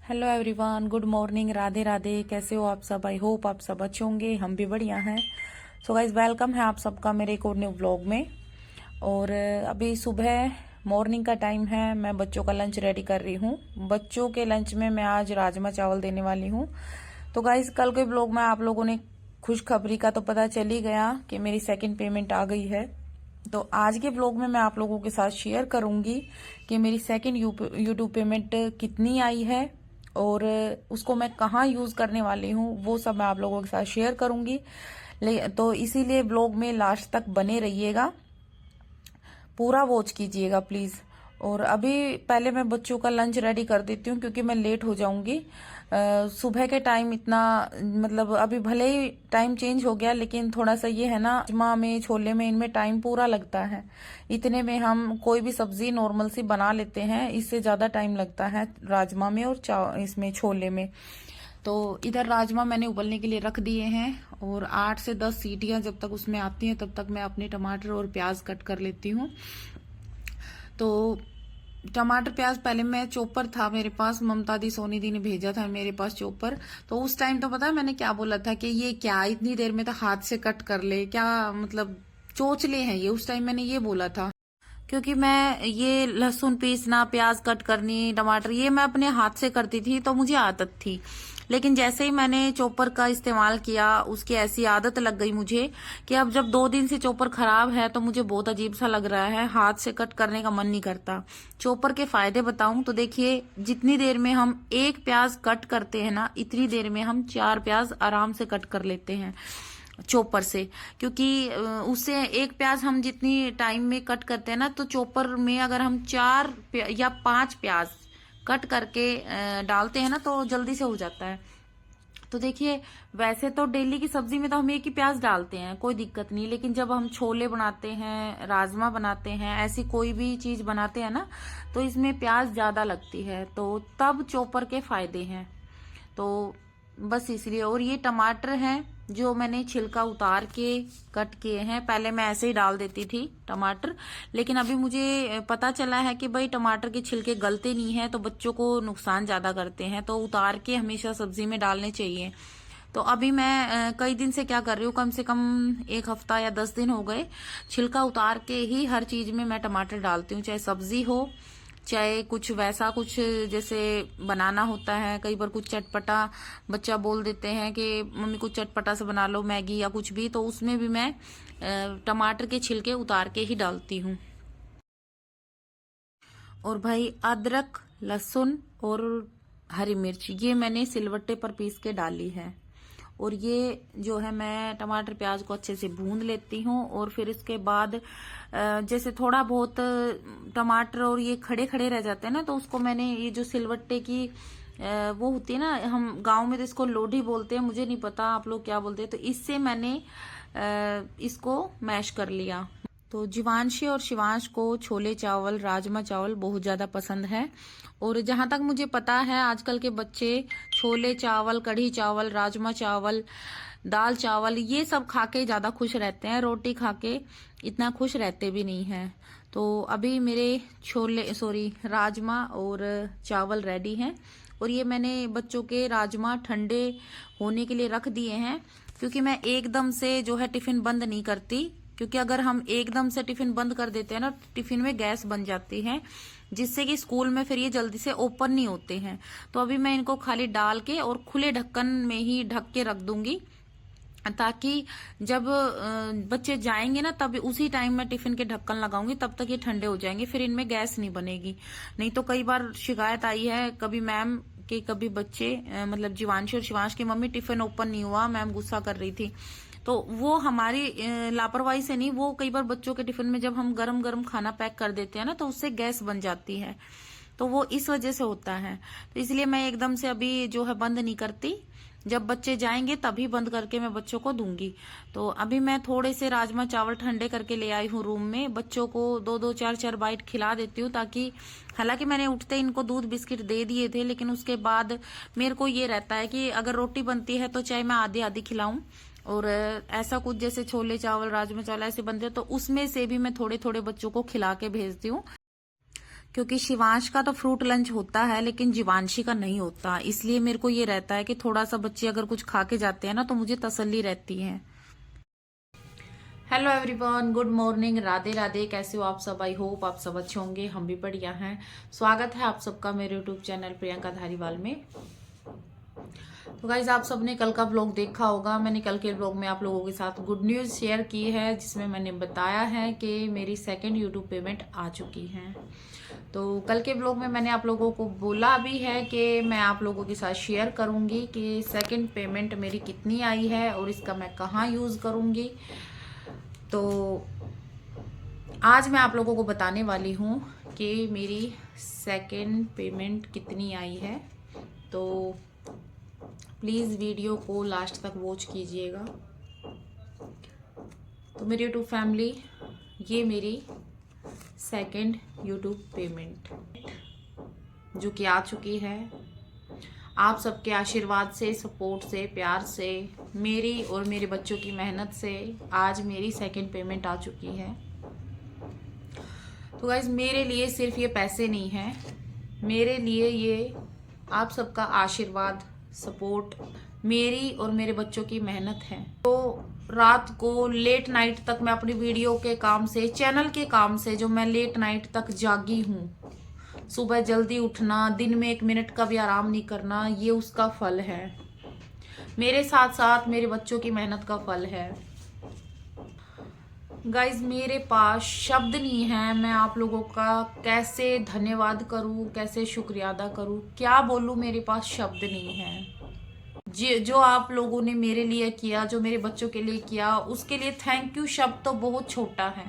Hello everyone, good morning, Radhe Radhe. कैसे हो आप सब? आई होप आप सब अच्छे होंगे, हम भी बढ़िया हैं। सो गाइज, वेलकम है आप सबका मेरे एक और न्यू व्लॉग में। और अभी सुबह मॉर्निंग का टाइम है। मैं बच्चों का लंच रेडी कर रही हूँ। बच्चों के लंच में मैं आज राजमा चावल देने वाली हूँ। तो गाइज, कल के व्लॉग में आप लोगों ने खुशखबरी का तो पता चल ही गया कि मेरी सेकेंड पेमेंट आ गई है। तो आज के व्लॉग में मैं आप लोगों के साथ शेयर करूंगी कि मेरी सेकेंड यूट्यूब पेमेंट कितनी आई है और उसको मैं कहाँ यूज करने वाली हूँ, वो सब मैं आप लोगों के साथ शेयर करूंगी। तो इसीलिए व्लॉग में लास्ट तक बने रहिएगा, पूरा वॉच कीजिएगा प्लीज। और अभी पहले मैं बच्चों का लंच रेडी कर देती हूँ क्योंकि मैं लेट हो जाऊंगी। सुबह के टाइम इतना, मतलब अभी भले ही टाइम चेंज हो गया लेकिन थोड़ा सा ये है ना, राजमा में छोले में इनमें टाइम पूरा लगता है। इतने में हम कोई भी सब्जी नॉर्मल सी बना लेते हैं, इससे ज्यादा टाइम लगता है राजमा में और इसमें छोले में। तो इधर राजमा मैंने उबलने के लिए रख दिए हैं और 8 से 10 सीटियां जब तक उसमें आती हैं तब तक मैं अपने टमाटर और प्याज कट कर लेती हूँ। तो टमाटर प्याज पहले मैं चॉपर था मेरे पास, ममता दी सोनी दी ने भेजा था मेरे पास चॉपर। तो उस टाइम तो पता है मैंने क्या बोला था कि ये क्या इतनी देर में तो हाथ से कट कर ले, क्या मतलब चोचले हैं ये। उस टाइम मैंने ये बोला था क्योंकि मैं ये लहसुन पीसना, प्याज कट करनी, टमाटर, ये मैं अपने हाथ से करती थी तो मुझे आदत थी। लेकिन जैसे ही मैंने चॉपर का इस्तेमाल किया उसकी ऐसी आदत लग गई मुझे कि अब जब 2 दिन से चॉपर खराब है तो मुझे बहुत अजीब सा लग रहा है, हाथ से कट करने का मन नहीं करता। चॉपर के फायदे बताऊं तो देखिए, जितनी देर में हम एक प्याज कट करते हैं ना, इतनी देर में हम 4 प्याज आराम से कट कर लेते हैं चॉपर से। क्योंकि उससे एक प्याज हम जितनी टाइम में कट करते हैं ना, तो चॉपर में अगर हम 4 या 5 प्याज कट करके डालते हैं ना तो जल्दी से हो जाता है। तो देखिए, वैसे तो डेली की सब्जी में तो हम एक ही प्याज डालते हैं, कोई दिक्कत नहीं। लेकिन जब हम छोले बनाते हैं, राजमा बनाते हैं, ऐसी कोई भी चीज बनाते हैं ना, तो इसमें प्याज ज्यादा लगती है, तो तब चॉपर के फायदे हैं। तो बस इसलिए। और ये टमाटर हैं जो मैंने छिलका उतार के कट किए हैं। पहले मैं ऐसे ही डाल देती थी टमाटर, लेकिन अभी मुझे पता चला है कि भाई टमाटर के छिलके गलते नहीं है तो बच्चों को नुकसान ज्यादा करते हैं, तो उतार के हमेशा सब्जी में डालने चाहिए। तो अभी मैं कई दिन से क्या कर रही हूँ, कम से कम 1 हफ्ता या 10 दिन हो गए, छिलका उतार के ही हर चीज में मैं टमाटर डालती हूँ, चाहे सब्जी हो, चाहे कुछ वैसा कुछ जैसे बनाना होता है। कई बार कुछ चटपटा बच्चा बोल देते हैं कि मम्मी कुछ चटपटा से बना लो, मैगी या कुछ भी, तो उसमें भी मैं टमाटर के छिलके उतार के ही डालती हूँ। और भाई अदरक, लहसुन और हरी मिर्च ये मैंने सिलवट्टे पर पीस के डाली है। और ये जो है, मैं टमाटर प्याज को अच्छे से भून लेती हूँ और फिर इसके बाद जैसे थोड़ा बहुत टमाटर और ये खड़े खड़े रह जाते हैं ना, तो उसको मैंने ये जो सिलवट्टे की वो होती है ना, हम गांव में तो इसको लोढ़ी बोलते हैं, मुझे नहीं पता आप लोग क्या बोलते हैं, तो इससे मैंने इसको मैश कर लिया। तो जीवांशी और शिवांश को छोले चावल, राजमा चावल बहुत ज्यादा पसंद है। और जहां तक मुझे पता है आजकल के बच्चे छोले चावल, कढ़ी चावल, राजमा चावल, दाल चावल ये सब खा के ज्यादा खुश रहते हैं, रोटी खा के इतना खुश रहते भी नहीं हैं। तो अभी मेरे राजमा और चावल रेडी हैं। और ये मैंने बच्चों के राजमा ठंडे होने के लिए रख दिए हैं, क्योंकि मैं एकदम से जो है टिफिन बंद नहीं करती। क्योंकि अगर हम एकदम से टिफिन बंद कर देते हैं ना, टिफिन में गैस बन जाती है, जिससे कि स्कूल में फिर ये जल्दी से ओपन नहीं होते हैं। तो अभी मैं इनको खाली डाल के और खुले ढक्कन में ही ढक के रख दूंगी, ताकि जब बच्चे जाएंगे ना तब उसी टाइम में टिफिन के ढक्कन लगाऊंगी, तब तक ये ठंडे हो जाएंगे, फिर इनमें गैस नहीं बनेगी। नहीं तो कई बार शिकायत आई है, कभी मैम के कभी बच्चे मतलब जीवांशी और शिवांश की मम्मी टिफिन ओपन नहीं हुआ, मैम गुस्सा कर रही थी। तो वो हमारी लापरवाही से नहीं, वो कई बार बच्चों के टिफिन में जब हम गरम गरम खाना पैक कर देते हैं ना, तो उससे गैस बन जाती है, तो वो इस वजह से होता है। तो इसलिए मैं एकदम से अभी जो है बंद नहीं करती, जब बच्चे जाएंगे तभी बंद करके मैं बच्चों को दूंगी। तो अभी मैं थोड़े से राजमा चावल ठंडे करके ले आई हूँ रूम में, बच्चों को 2-2, 4-4 बाइट खिला देती हूँ, ताकि हालांकि मैंने उठते इनको दूध बिस्किट दे दिए थे, लेकिन उसके बाद मेरे को ये रहता है कि अगर रोटी बनती है तो चाहे मैं आधी आधी खिलाऊं, और ऐसा कुछ जैसे छोले चावल, राजमा चावल ऐसे बनते हैं तो उसमें से भी मैं थोड़े थोड़े बच्चों को खिला के भेजती हूँ। क्योंकि शिवांश का तो फ्रूट लंच होता है लेकिन जीवांशी का नहीं होता, इसलिए मेरे को ये रहता है कि थोड़ा सा बच्चे अगर कुछ खा के जाते हैं ना तो मुझे तसल्ली रहती है। Hello everyone, good morning, Radhe Radhe. कैसे हो आप सब? आई होप आप सब अच्छे होंगे, हम भी बढ़िया हैं। स्वागत है आप सबका मेरे यूट्यूब चैनल प्रियंका धारीवाल में। तो गाइज, आप सबने कल का ब्लॉग देखा होगा। मैंने कल के ब्लॉग में आप लोगों के साथ गुड न्यूज़ शेयर की है, जिसमें मैंने बताया है कि मेरी सेकंड यूट्यूब पेमेंट आ चुकी है। तो कल के ब्लॉग में मैंने आप लोगों को बोला भी है कि मैं आप लोगों के साथ शेयर करूंगी कि सेकंड पेमेंट मेरी कितनी आई है और इसका मैं कहाँ यूज़ करूंगी। तो आज मैं आप लोगों को बताने वाली हूँ कि मेरी सेकंड पेमेंट कितनी आई है। तो प्लीज़ वीडियो को लास्ट तक वॉच कीजिएगा। तो मेरी यूट्यूब फैमिली, ये मेरी सेकंड यूट्यूब पेमेंट जो कि आ चुकी है। आप सबके आशीर्वाद से, सपोर्ट से, प्यार से, मेरी और मेरे बच्चों की मेहनत से आज मेरी सेकंड पेमेंट आ चुकी है। तो गाइज, मेरे लिए सिर्फ ये पैसे नहीं है, मेरे लिए ये आप सबका आशीर्वाद, सपोर्ट, मेरी और मेरे बच्चों की मेहनत है। तो रात को लेट नाइट तक मैं अपनी वीडियो के काम से, चैनल के काम से, जो मैं लेट नाइट तक जागी हूँ, सुबह जल्दी उठना, दिन में 1 मिनट का भी आराम नहीं करना, ये उसका फल है। मेरे साथ साथ मेरे बच्चों की मेहनत का फल है। गाइज, मेरे पास शब्द नहीं है, मैं आप लोगों का कैसे धन्यवाद करूं, कैसे शुक्रिया अदा करूं, क्या बोलूं, मेरे पास शब्द नहीं है। जो आप लोगों ने मेरे लिए किया, जो मेरे बच्चों के लिए किया, उसके लिए थैंक यू शब्द तो बहुत छोटा है।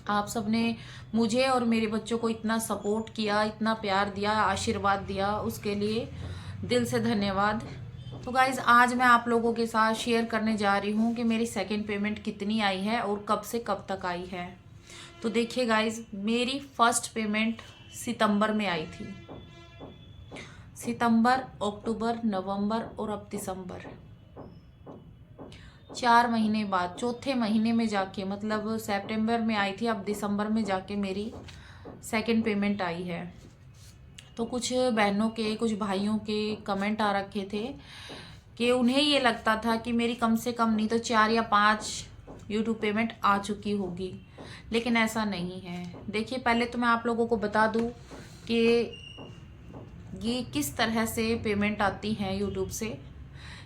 आप सबने मुझे और मेरे बच्चों को इतना सपोर्ट किया, इतना प्यार दिया, आशीर्वाद दिया, उसके लिए दिल से धन्यवाद। तो गाइज, आज मैं आप लोगों के साथ शेयर करने जा रही हूँ कि मेरी सेकंड पेमेंट कितनी आई है और कब से कब तक आई है। तो देखिए गाइज, मेरी फर्स्ट पेमेंट सितंबर में आई थी। सितंबर, अक्टूबर, नवंबर और अब दिसंबर, 4 महीने बाद, चौथे महीने में जाके, मतलब सितंबर में आई थी, अब दिसंबर में जाके मेरी सेकंड पेमेंट आई है। तो कुछ बहनों के, कुछ भाइयों के कमेंट आ रखे थे कि उन्हें ये लगता था कि मेरी कम से कम नहीं तो 4 या 5 यूट्यूब पेमेंट आ चुकी होगी, लेकिन ऐसा नहीं है। देखिए, पहले तो मैं आप लोगों को बता दूं कि ये किस तरह से पेमेंट आती है यूट्यूब से,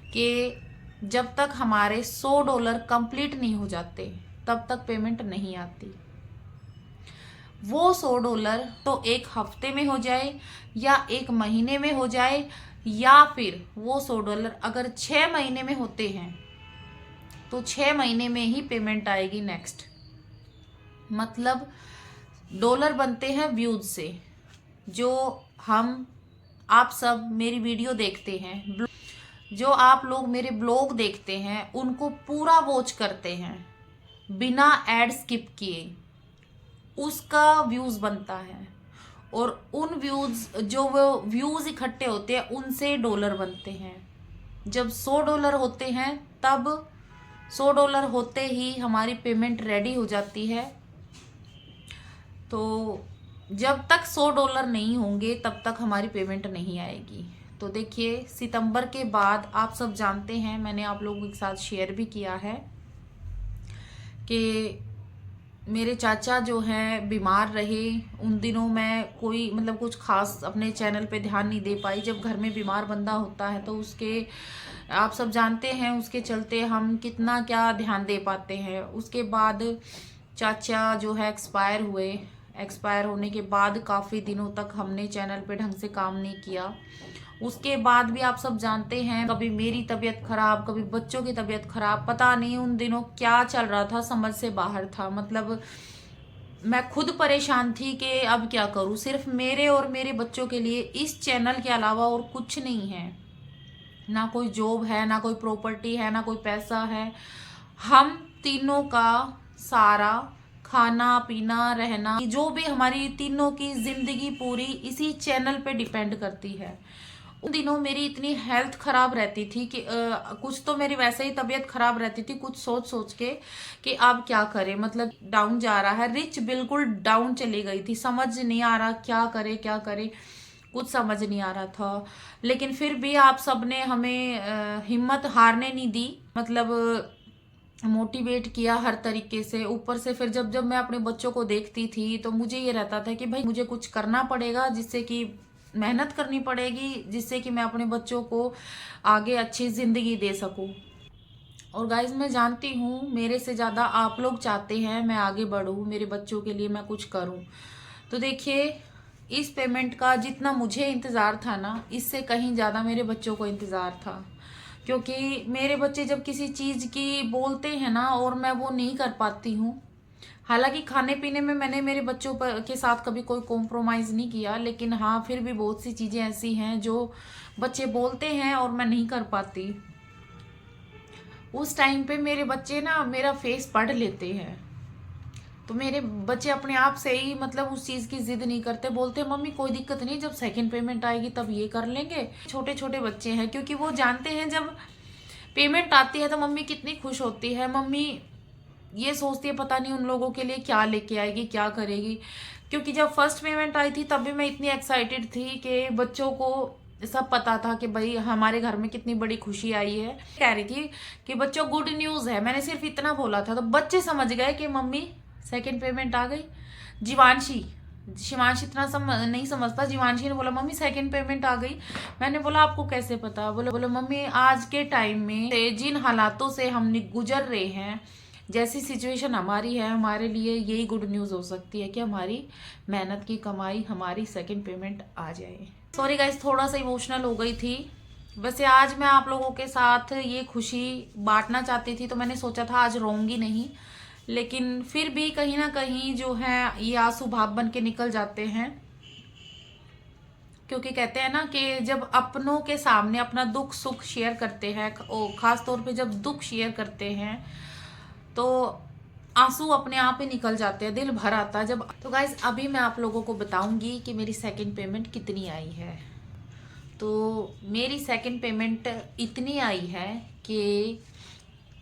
कि जब तक हमारे $100 कंप्लीट नहीं हो जाते तब तक पेमेंट नहीं आती। वो $100 तो 1 हफ्ते में हो जाए या 1 महीने में हो जाए, या फिर वो $100 अगर 6 महीने में होते हैं तो 6 महीने में ही पेमेंट आएगी नेक्स्ट। मतलब डॉलर बनते हैं व्यूज से। जो हम, आप सब मेरी वीडियो देखते हैं, जो आप लोग मेरे ब्लॉग देखते हैं, उनको पूरा वॉच करते हैं बिना एड स्किप किए, उसका व्यूज बनता है। और उन व्यूज, जो वो व्यूज इकट्ठे होते हैं, उनसे डॉलर बनते हैं। जब $100 होते हैं, तब $100 होते ही हमारी पेमेंट रेडी हो जाती है। तो जब तक $100 नहीं होंगे तब तक हमारी पेमेंट नहीं आएगी। तो देखिए, सितंबर के बाद आप सब जानते हैं, मैंने आप लोगों के साथ शेयर भी किया है कि मेरे चाचा जो हैं बीमार रहे। उन दिनों मैं कोई, मतलब कुछ खास अपने चैनल पे ध्यान नहीं दे पाई। जब घर में बीमार बंदा होता है तो उसके, आप सब जानते हैं, उसके चलते हम कितना क्या ध्यान दे पाते हैं। उसके बाद चाचा जो है एक्सपायर हुए। एक्सपायर होने के बाद काफ़ी दिनों तक हमने चैनल पे ढंग से काम नहीं किया। उसके बाद भी आप सब जानते हैं, कभी मेरी तबीयत खराब, कभी बच्चों की तबीयत खराब, पता नहीं उन दिनों क्या चल रहा था, समझ से बाहर था। मतलब मैं खुद परेशान थी कि अब क्या करूं। सिर्फ मेरे और मेरे बच्चों के लिए इस चैनल के अलावा और कुछ नहीं है। ना कोई जॉब है, ना कोई प्रॉपर्टी है, ना कोई पैसा है। हम तीनों का सारा खाना पीना रहना, जो भी हमारी तीनों की जिंदगी पूरी इसी चैनल पे डिपेंड करती है। उन दिनों मेरी इतनी हेल्थ खराब रहती थी कि कुछ तो मेरी वैसे ही तबीयत खराब रहती थी, कुछ सोच सोच के कि अब क्या करें, मतलब डाउन जा रहा है, रिच बिल्कुल डाउन चली गई थी, समझ नहीं आ रहा क्या करे क्या करे, कुछ समझ नहीं आ रहा था। लेकिन फिर भी आप सबने हमें हिम्मत हारने नहीं दी, मतलब मोटिवेट किया हर तरीके से। ऊपर से फिर जब जब मैं अपने बच्चों को देखती थी तो मुझे ये रहता था कि भाई मुझे कुछ करना पड़ेगा, जिससे कि मेहनत करनी पड़ेगी, जिससे कि मैं अपने बच्चों को आगे अच्छी ज़िंदगी दे सकूं। और गाइज मैं जानती हूँ मेरे से ज़्यादा आप लोग चाहते हैं मैं आगे बढ़ूँ, मेरे बच्चों के लिए मैं कुछ करूँ। तो देखिए, इस पेमेंट का जितना मुझे इंतज़ार था ना, इससे कहीं ज़्यादा मेरे बच्चों को इंतज़ार था। क्योंकि मेरे बच्चे जब किसी चीज़ की बोलते हैं ना और मैं वो नहीं कर पाती हूँ, हालांकि खाने पीने में मैंने मेरे बच्चों के साथ कभी कोई कॉम्प्रोमाइज़ नहीं किया, लेकिन हाँ फिर भी बहुत सी चीज़ें ऐसी हैं जो बच्चे बोलते हैं और मैं नहीं कर पाती। उस टाइम पे मेरे बच्चे ना मेरा फेस पढ़ लेते हैं, तो मेरे बच्चे अपने आप से ही मतलब उस चीज़ की जिद नहीं करते, बोलते मम्मी कोई दिक्कत नहीं, जब सेकंड पेमेंट आएगी तब ये कर लेंगे। छोटे छोटे बच्चे हैं, क्योंकि वो जानते हैं जब पेमेंट आती है तो मम्मी कितनी खुश होती है, मम्मी ये सोचती है पता नहीं उन लोगों के लिए क्या लेके आएगी, क्या करेगी। क्योंकि जब फर्स्ट पेमेंट आई थी तब भी मैं इतनी एक्साइटेड थी कि बच्चों को सब पता था कि भाई हमारे घर में कितनी बड़ी खुशी आई है। कह रही थी कि बच्चों गुड न्यूज़ है, मैंने सिर्फ इतना बोला था तो बच्चे समझ गए कि मम्मी सेकंड पेमेंट आ गई। जीवांशी शिवांशी इतना नहीं समझता, जीवांशी ने बोला मम्मी सेकंड पेमेंट आ गई। मैंने बोला आपको कैसे पता? बोले मम्मी आज के टाइम में जिन हालातों से हम गुजर रहे हैं, जैसी सिचुएशन हमारी है, हमारे लिए यही गुड न्यूज़ हो सकती है कि हमारी मेहनत की कमाई, हमारी सेकंड पेमेंट आ जाए। सॉरी गाइस, थोड़ा सा इमोशनल हो गई थी। वैसे आज मैं आप लोगों के साथ ये खुशी बांटना चाहती थी, तो मैंने सोचा था आज रोऊंगी नहीं, लेकिन फिर भी कहीं ना कहीं जो है ये आंसू भाप बन के निकल जाते हैं। क्योंकि कहते हैं ना कि जब अपनों के सामने अपना दुख सुख शेयर करते हैं, खास तौर पे जब दुख शेयर करते हैं तो आंसू अपने आप ही निकल जाते हैं, दिल भर आता है जब। तो गाइज अभी मैं आप लोगों को बताऊंगी कि मेरी सेकंड पेमेंट कितनी आई है। तो मेरी सेकंड पेमेंट इतनी आई है कि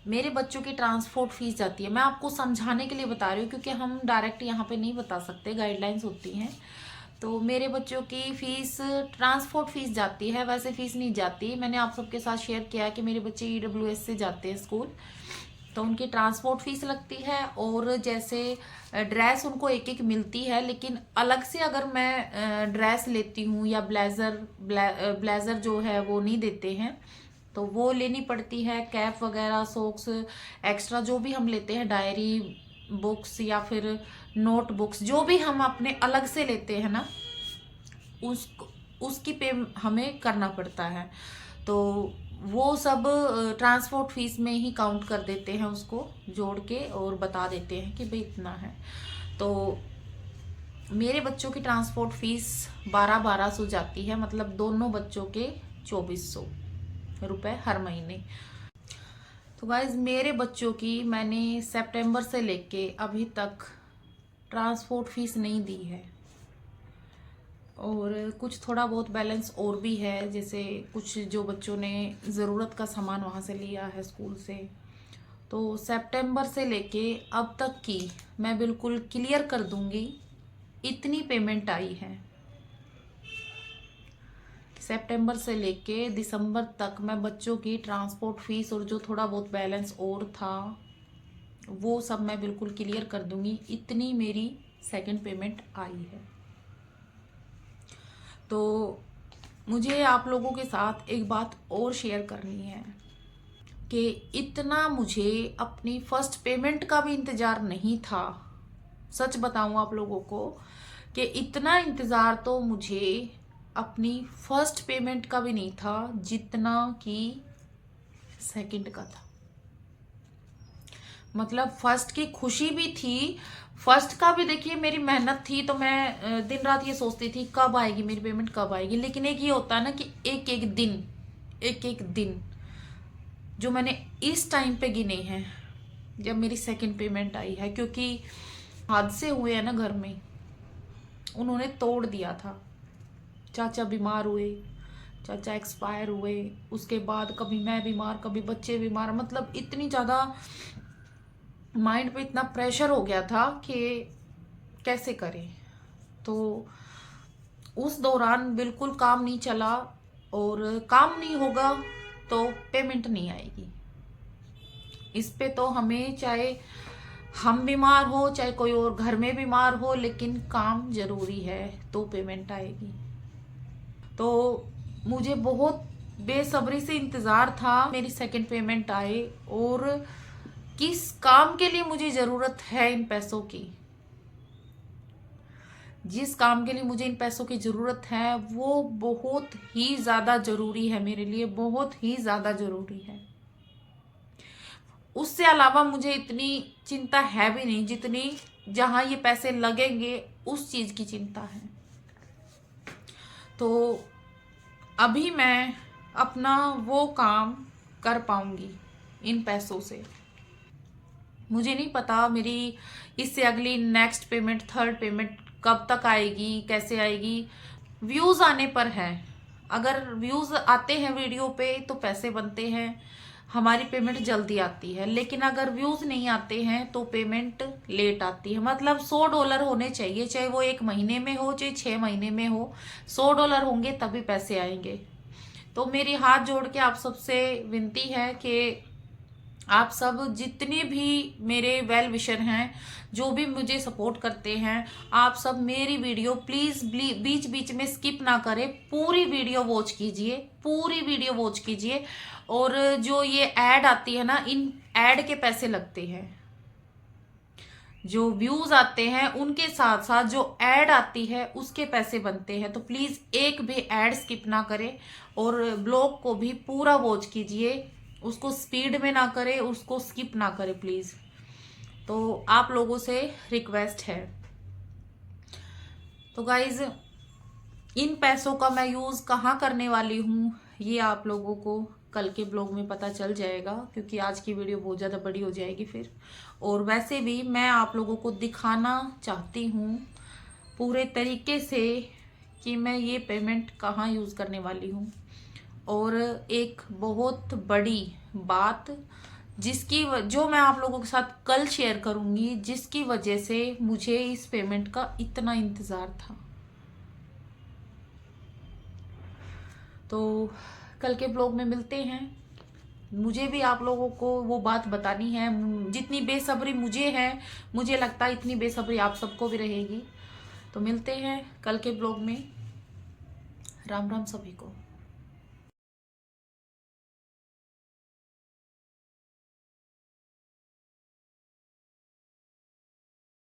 मेरे बच्चों की ट्रांसपोर्ट फीस जाती है। मैं आपको समझाने के लिए बता रही हूँ क्योंकि हम डायरेक्ट यहाँ पे नहीं बता सकते, गाइडलाइंस होती हैं। तो मेरे बच्चों की फीस, ट्रांसपोर्ट फीस जाती है, वैसे फीस नहीं जाती। मैंने आप सबके साथ शेयर किया कि मेरे बच्चे EWS से जाते हैं स्कूल, तो उनकी ट्रांसपोर्ट फीस लगती है। और जैसे ड्रेस उनको एक एक मिलती है, लेकिन अलग से अगर मैं ड्रेस लेती हूँ या ब्लेजर जो है वो नहीं देते हैं, तो वो लेनी पड़ती है। कैप वगैरह, सॉक्स, एक्स्ट्रा जो भी हम लेते हैं, डायरी, बुक्स या फिर नोट बुक्स, जो भी हम अपने अलग से लेते हैं ना, उसकी पे हमें करना पड़ता है। तो वो सब ट्रांसपोर्ट फीस में ही काउंट कर देते हैं, उसको जोड़ के और बता देते हैं कि भाई इतना है। तो मेरे बच्चों की ट्रांसपोर्ट फीस 1200 जाती है, मतलब दोनों बच्चों के 2400 रुपए हर महीने। तो गाइज मेरे बच्चों की मैंने सितंबर से लेके अभी तक ट्रांसपोर्ट फीस नहीं दी है। और कुछ थोड़ा बहुत बैलेंस और भी है, जैसे कुछ जो बच्चों ने ज़रूरत का सामान वहाँ से लिया है स्कूल से। तो सितंबर से लेके अब तक की मैं बिल्कुल क्लियर कर दूंगी, इतनी पेमेंट आई है। सितंबर से लेके दिसंबर तक मैं बच्चों की ट्रांसपोर्ट फीस और जो थोड़ा बहुत बैलेंस और था वो सब मैं बिल्कुल क्लियर कर दूंगी, इतनी मेरी सेकंड पेमेंट आई है। तो मुझे आप लोगों के साथ एक बात और शेयर करनी है कि इतना मुझे अपनी फर्स्ट पेमेंट का भी इंतज़ार नहीं था। सच बताऊं आप लोगों को कि इतना इंतज़ार तो मुझे अपनी फर्स्ट पेमेंट का भी नहीं था जितना कि सेकंड का था। मतलब फर्स्ट की खुशी भी थी, फर्स्ट का भी देखिए मेरी मेहनत थी, तो मैं दिन रात ये सोचती थी कब आएगी मेरी पेमेंट, कब आएगी। लेकिन एक ये होता है ना कि एक एक दिन जो मैंने इस टाइम पे गिने हैं जब मेरी सेकंड पेमेंट आई है। क्योंकि हादसे हुए हैं ना घर में, उन्होंने तोड़ दिया था। चाचा बीमार हुए, चाचा एक्सपायर हुए, उसके बाद कभी मैं बीमार, कभी बच्चे बीमार, मतलब इतनी ज़्यादा माइंड पे इतना प्रेशर हो गया था कि कैसे करें। तो उस दौरान बिल्कुल काम नहीं चला, और काम नहीं होगा तो पेमेंट नहीं आएगी। इस पे तो हमें, चाहे हम बीमार हो चाहे कोई और घर में बीमार हो, लेकिन काम जरूरी है तो पेमेंट आएगी। तो मुझे बहुत बेसब्री से इंतजार था मेरी सेकंड पेमेंट आए, और किस काम के लिए मुझे जरूरत है इन पैसों की, जिस काम के लिए मुझे इन पैसों की जरूरत है वो बहुत ही ज्यादा जरूरी है मेरे लिए, बहुत ही ज्यादा जरूरी है। उससे अलावा मुझे इतनी चिंता है भी नहीं जितनी जहां ये पैसे लगेंगे उस चीज की चिंता है। तो अभी मैं अपना वो काम कर पाऊंगी इन पैसों से। मुझे नहीं पता मेरी इससे अगली नेक्स्ट पेमेंट, थर्ड पेमेंट कब तक आएगी, कैसे आएगी। व्यूज आने पर है, अगर व्यूज आते हैं वीडियो पे तो पैसे बनते हैं, हमारी पेमेंट जल्दी आती है। लेकिन अगर व्यूज नहीं आते हैं तो पेमेंट लेट आती है। मतलब $100 होने चाहिए, चाहे वो 1 महीने में हो चाहे 6 महीने में हो, $100 होंगे तभी पैसे आएंगे। तो मेरी हाथ जोड़ के आप सबसे विनती है कि आप सब जितने भी मेरे वेल विशर हैं, जो भी मुझे सपोर्ट करते हैं, आप सब मेरी वीडियो प्लीज बीच बीच में स्किप ना करें, पूरी वीडियो वॉच कीजिए, पूरी वीडियो वॉच कीजिए। और जो ये ऐड आती है ना, इन ऐड के पैसे लगते हैं, जो व्यूज आते हैं उनके साथ साथ जो ऐड आती है उसके पैसे बनते हैं। तो प्लीज एक भी ऐड स्किप ना करें, और ब्लॉग को भी पूरा वॉच कीजिए, उसको स्पीड में ना करें, उसको स्किप ना करें प्लीज। तो आप लोगों से रिक्वेस्ट है। तो गाइज, इन पैसों का मैं यूज कहाँ करने वाली हूँ ये आप लोगों को कल के ब्लॉग में पता चल जाएगा, क्योंकि आज की वीडियो बहुत ज़्यादा बड़ी हो जाएगी फिर। और वैसे भी मैं आप लोगों को दिखाना चाहती हूँ पूरे तरीके से कि मैं ये पेमेंट कहाँ यूज़ करने वाली हूँ। और एक बहुत बड़ी बात जो मैं आप लोगों के साथ कल शेयर करूँगी, जिसकी वजह से मुझे इस पेमेंट का इतना इंतज़ार था। तो कल के ब्लॉग में मिलते हैं। मुझे भी आप लोगों को वो बात बतानी है, जितनी बेसब्री मुझे है, मुझे लगता है इतनी बेसब्री आप सबको भी रहेगी। तो मिलते हैं कल के ब्लॉग में। राम राम सभी को।